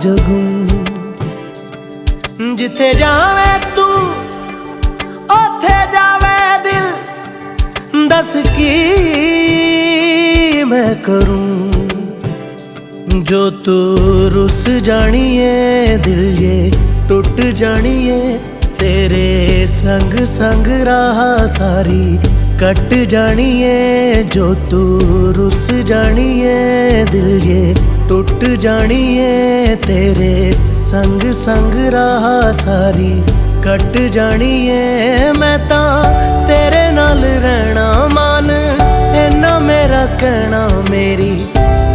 जगू। जिथे जावे तू ओथे जावे दिल, दस की मैं करूं। जो तू रुस जानिए दिल ये टुट जानिए, तेरे संग संग राह सारी कट जानिए। जो तू रुस जानिए दिल ये टुट जानिए, तेरे संग संग राह सारी कट जानिए। मैं ता तेरे नाल रहना मान, इन्ना मेरा कहना, मेरी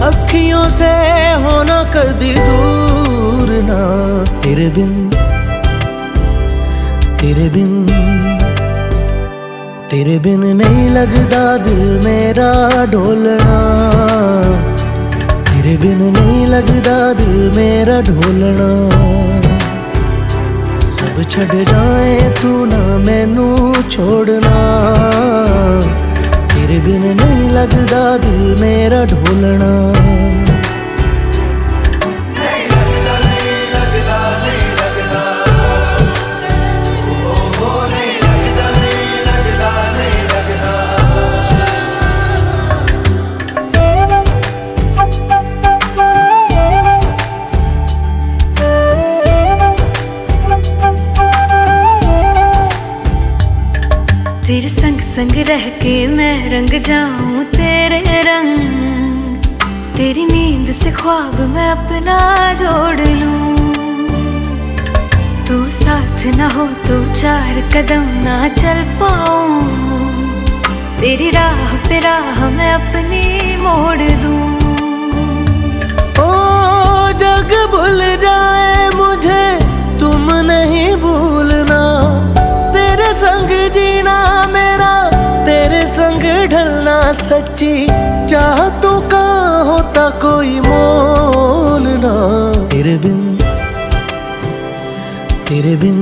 अखियों से होना कदी दूर ना। तेरे बिन तेरे बिन तेरे बिन नहीं लगदा दिल मेरा ढोलना। तेरे बिन नहीं लगदा दिल मेरा ढोलना। सब छड़ जाए तू ना मैनू छोड़ना। तेरे बिन नहीं लगदा दिल मेरा ढोलना। तेरे संग संग रह के मैं रंग जाऊं तेरे रंग। तेरी नींद से ख्वाब मैं अपना जोड़ लूं। तू साथ ना हो तो चार कदम ना चल पाऊं। तेरी राह पे राह मैं अपनी मोड़ दूं। ओ जग भूल जाए मुझे तुम नहीं भूलना। तेरे संग जीना मेरा, तेरे संग ढलना सच्ची चाहतों का होता कोई मोल ना। तेरे बिन